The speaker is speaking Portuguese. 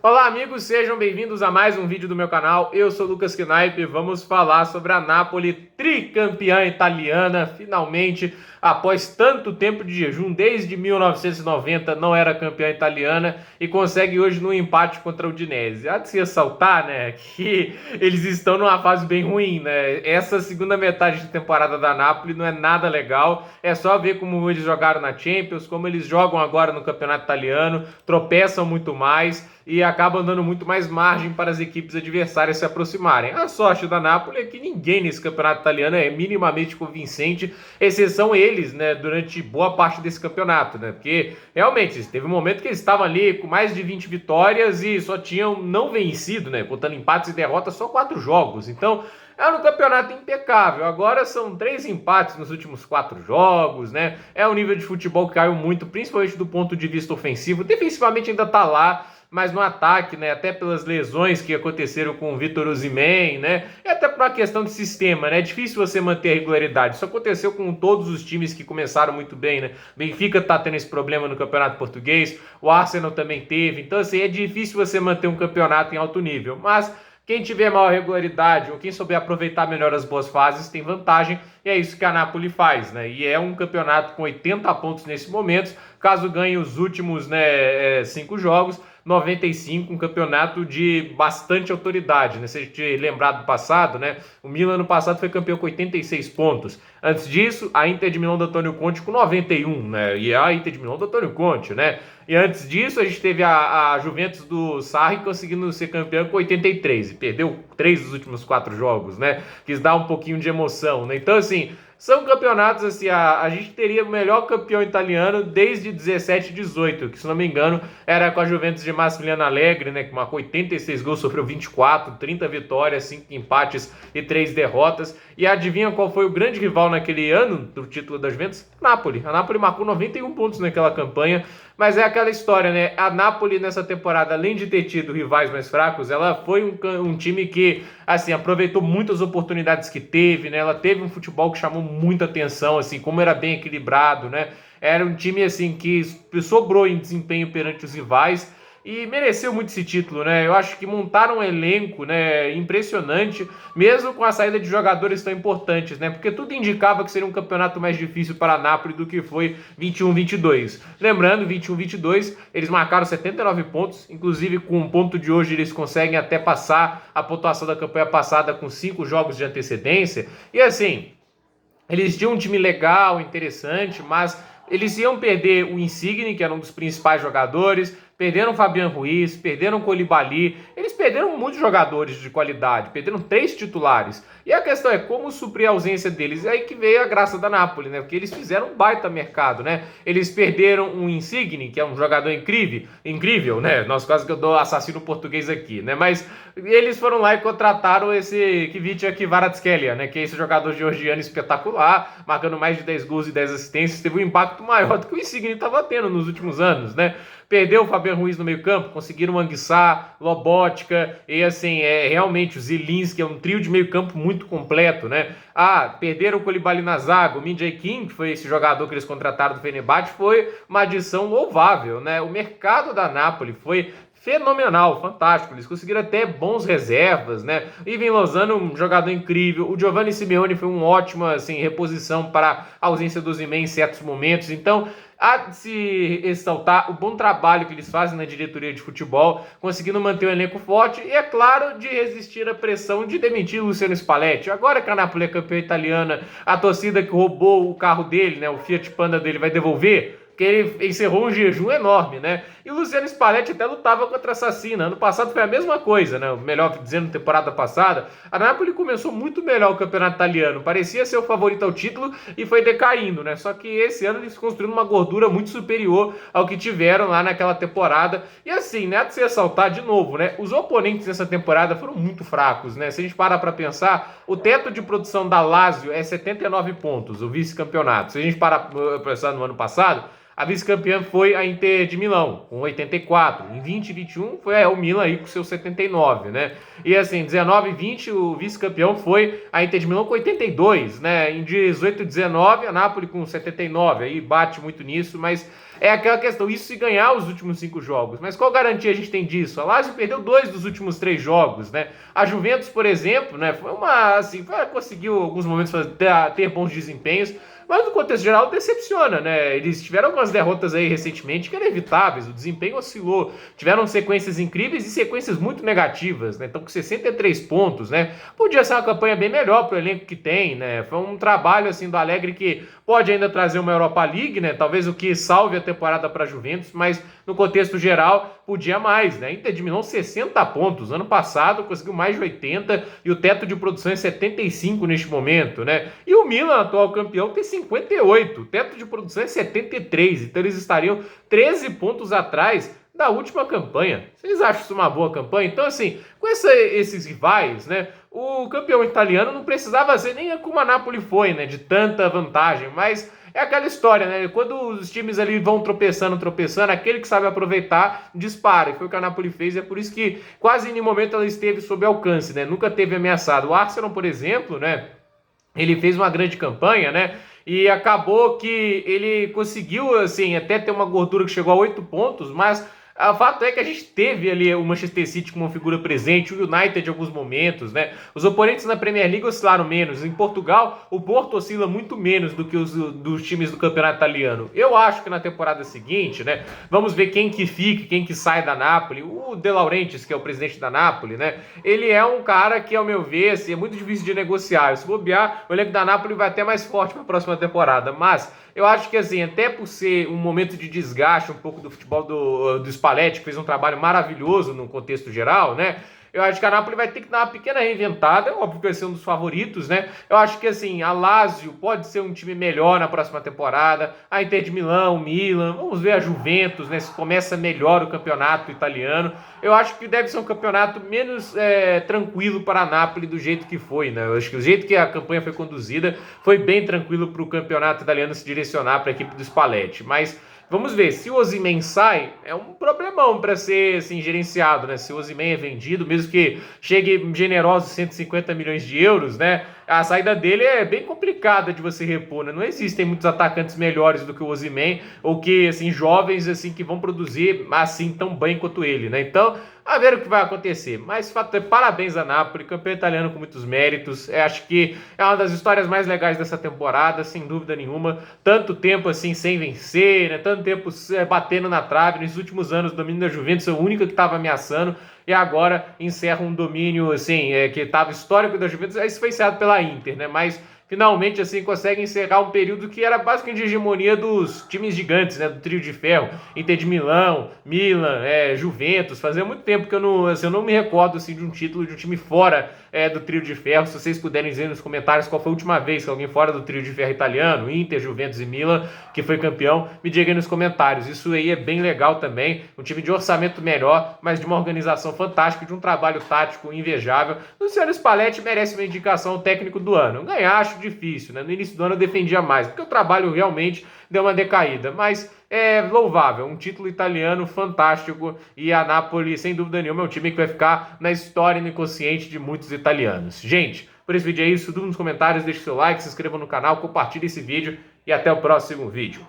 Olá amigos, sejam bem-vindos a mais um vídeo do meu canal. Eu sou Lucas Knaip e vamos falar sobre a Napoli, tricampeã italiana, finalmente, após tanto tempo de jejum, desde 1990 não era campeã italiana e consegue hoje no empate contra o Udinese. Há de se ressaltar, né, que eles estão numa fase bem ruim, né? Essa segunda metade de temporada da Napoli não é nada legal, é só ver como eles jogaram na Champions, como eles jogam agora no campeonato italiano, tropeçam muito mais e acabam dando muito mais margem para as equipes adversárias se aproximarem. A sorte da Napoli é que ninguém nesse campeonato italiano é minimamente convincente, exceção eles, né, durante boa parte desse campeonato, né, porque realmente teve um momento que eles estavam ali com mais de 20 vitórias e só tinham não vencido, né, contando empates e derrotas, só 4 jogos, então é um campeonato impecável. Agora são 3 empates nos últimos 4 jogos, né? É um nível de futebol que caiu muito, principalmente do ponto de vista ofensivo. Defensivamente ainda tá lá, mas no ataque, né? Até pelas lesões que aconteceram com o Victor Osimhen, né? E até por uma questão de sistema, né? É difícil você manter a regularidade. Isso aconteceu com todos os times que começaram muito bem, né? Benfica tá tendo esse problema no Campeonato Português, o Arsenal também teve. Então, assim, é difícil você manter um campeonato em alto nível. Mas quem tiver maior regularidade ou quem souber aproveitar melhor as boas fases tem vantagem, e é isso que a Napoli faz, né? E é um campeonato com 80 pontos nesse momento, caso ganhe os últimos, né, 5 jogos, 95, um campeonato de bastante autoridade, né? Se a gente lembrar do passado, né? O Milan no passado foi campeão com 86 pontos. Antes disso, a Inter de Milão do Antônio Conte com 91, né? E a Inter de Milão do Antônio Conte, né? E antes disso, a gente teve a Juventus do Sarri conseguindo ser campeão com 83 e perdeu 3 dos últimos 4 jogos, né? Quis dar um pouquinho de emoção, né? Então, assim, são campeonatos, assim, a gente teria o melhor campeão italiano desde 17 e 18, que se não me engano era com a Juventus de Massimiliano Allegri, né, que marcou 86 gols, sofreu 24, 30 vitórias, 5 empates e 3 derrotas. E adivinha qual foi o grande rival naquele ano do título da Juventus? Napoli. A Napoli marcou 91 pontos naquela campanha, mas é aquela história, né? A Napoli nessa temporada, além de ter tido rivais mais fracos, ela foi um time que, assim, aproveitou muitas oportunidades que teve, né? Ela teve um futebol que chamou muita atenção, assim, como era bem equilibrado, né? Era um time, assim, que sobrou em desempenho perante os rivais e mereceu muito esse título, né? Eu acho que montaram um elenco, né, impressionante, mesmo com a saída de jogadores tão importantes, né? Porque tudo indicava que seria um campeonato mais difícil para a Napoli do que foi 21-22. Lembrando, 21-22, eles marcaram 79 pontos, inclusive com o ponto de hoje eles conseguem até passar a pontuação da campanha passada com 5 jogos de antecedência. E assim, eles tinham um time legal, interessante, mas eles iam perder o Insigne, que era um dos principais jogadores, perderam o Fabian Ruiz, perderam o Koulibaly, eles perderam muitos jogadores de qualidade, perderam 3 titulares. E a questão é como suprir a ausência deles. E aí que veio a graça da Napoli, né? Porque eles fizeram um baita mercado, né? Eles perderam o Insigne, que é um jogador incrível, né? Nosso caso que eu dou assassino português aqui, né? Mas eles foram lá e contrataram esse Kvicha Kvaratskhelia, né? Que é esse jogador georgiano espetacular, marcando mais de 10 gols e 10 assistências, teve um impacto maior do que o Insigne estava tendo nos últimos anos, né? Perdeu o Fabian Ruiz no meio campo, conseguiram Anguissá, Lobotka, e assim, realmente o Zielinski é um trio de meio campo muito completo, né? Perderam o Koulibaly na zaga, o Min-Jae Kim, que foi esse jogador que eles contrataram do Fenerbahçe, foi uma adição louvável, né? O mercado da Napoli foi fenomenal, fantástico, eles conseguiram até bons reservas, né? Ivan Lozano, um jogador incrível, o Giovanni Simeone foi uma ótima, assim, reposição para a ausência dos Osimhen em certos momentos, então há de se ressaltar o bom trabalho que eles fazem na diretoria de futebol, conseguindo manter o elenco forte e, é claro, de resistir à pressão de demitir o Luciano Spalletti. Agora que a Napoli é campeã italiana, a torcida que roubou o carro dele, né, o Fiat Panda dele, vai devolver, que ele encerrou um jejum enorme, né? E o Luciano Spalletti até lutava contra a Assassina. Ano passado foi a mesma coisa, né? Melhor dizendo, temporada passada. A Napoli começou muito melhor o campeonato italiano. Parecia ser o favorito ao título e foi decaindo, né? Só que esse ano eles construíram uma gordura muito superior ao que tiveram lá naquela temporada. E assim, né? De se ressaltar de novo, né? Os oponentes dessa temporada foram muito fracos, né? Se a gente parar pra pensar, o teto de produção da Lazio é 79 pontos, o vice-campeonato. Se a gente parar pra pensar no ano passado, a vice-campeã foi a Inter de Milão, com 84. Em 20 e 21 foi o Milan aí com seus 79, né? E assim, 19 e 20 o vice-campeão foi a Inter de Milão com 82, né? Em 18 e 19 a Napoli com 79, aí bate muito nisso, mas é aquela questão, isso se ganhar os últimos 5 jogos. Mas qual garantia a gente tem disso? A Lazio perdeu 2 dos últimos 3 jogos, né? A Juventus, por exemplo, né, foi uma, assim, conseguiu alguns momentos ter bons desempenhos, mas no contexto geral decepciona, né? Eles tiveram algumas derrotas aí recentemente que eram evitáveis, o desempenho oscilou, tiveram sequências incríveis e sequências muito negativas, né? Então com 63 pontos, né? Podia ser uma campanha bem melhor pro elenco que tem, né? Foi um trabalho assim do Allegri que pode ainda trazer uma Europa League, né? Talvez o que salve a temporada para a Juventus, mas no contexto geral podia mais, né? Inter de Milão 60 pontos, ano passado conseguiu mais de 80 e o teto de produção é 75 neste momento, né? E o Milan, atual campeão, tem 58, o teto de produção é 73, então eles estariam 13 pontos atrás da última campanha. Vocês acham isso uma boa campanha? Então, assim, com esses rivais, né, o campeão italiano não precisava ser nem como a Napoli foi, né, de tanta vantagem, mas é aquela história, né, quando os times ali vão tropeçando, aquele que sabe aproveitar, dispara, e foi o que a Napoli fez, é por isso que quase em nenhum momento ela esteve sob alcance, né, nunca teve ameaçado. O Arsenal, por exemplo, né, ele fez uma grande campanha, né, e acabou que ele conseguiu, assim, até ter uma gordura que chegou a 8 pontos, mas o fato é que a gente teve ali o Manchester City como uma figura presente, o United em alguns momentos, né? Os oponentes na Premier League oscilaram menos. Em Portugal, o Porto oscila muito menos do que os dos times do campeonato italiano. Eu acho que na temporada seguinte, né? Vamos ver quem que fica, quem que sai da Napoli. O De Laurentiis, que é o presidente da Napoli, né? Ele é um cara que, ao meu ver, assim, é muito difícil de negociar. Se bobear, o elenco da Napoli vai até mais forte para a próxima temporada. Mas eu acho que, assim, até por ser um momento de desgaste um pouco do futebol do Spalletti, que fez um trabalho maravilhoso no contexto geral, né? Eu acho que a Napoli vai ter que dar uma pequena reinventada, óbvio que vai ser um dos favoritos, né? Eu acho que, assim, a Lazio pode ser um time melhor na próxima temporada, a Inter de Milão, o Milan, vamos ver a Juventus, né? Se começa melhor o campeonato italiano. Eu acho que deve ser um campeonato menos tranquilo para a Napoli do jeito que foi, né? Eu acho que o jeito que a campanha foi conduzida foi bem tranquilo para o campeonato italiano se direcionar para a equipe do Spalletti, mas vamos ver, se o Osimhen sai, é um problemão para ser assim, gerenciado, né? Se o Osimhen é vendido, mesmo que chegue generosos 150 milhões de euros, né? A saída dele é bem complicada de você repor, né? Não existem muitos atacantes melhores do que o Osimhen, ou que, assim, jovens, assim, que vão produzir, assim, tão bem quanto ele, né? Então, a ver o que vai acontecer. Mas, fato é, parabéns a Napoli, campeão italiano com muitos méritos. Acho que é uma das histórias mais legais dessa temporada, sem dúvida nenhuma. Tanto tempo, assim, sem vencer, né? Tanto tempo batendo na trave. Nos últimos anos, o domínio da Juventus é o único que estava ameaçando. E agora encerra um domínio, assim, que estava histórico da Juventus. Isso foi encerrado pela Inter, né? Mas finalmente, assim, consegue encerrar um período que era basicamente de hegemonia dos times gigantes, né, do trio de ferro, Inter de Milão, Milan, Juventus. Fazia muito tempo que eu não me recordo, assim, de um título de um time fora do trio de ferro. Se vocês puderem dizer nos comentários qual foi a última vez que alguém fora do trio de ferro italiano, Inter, Juventus e Milan, que foi campeão, me diga aí nos comentários. Isso aí é bem legal também, um time de orçamento melhor, mas de uma organização fantástica, de um trabalho tático invejável. O Luciano Spalletti merece uma indicação técnico do ano. Ganhar, acho difícil, né? No início do ano eu defendia mais, porque o trabalho realmente deu uma decaída, mas é louvável, um título italiano fantástico, e a Napoli, sem dúvida nenhuma, é um time que vai ficar na história e no inconsciente de muitos italianos. Gente, por esse vídeo é isso, tudo nos comentários, deixe seu like, se inscreva no canal, compartilhe esse vídeo e até o próximo vídeo.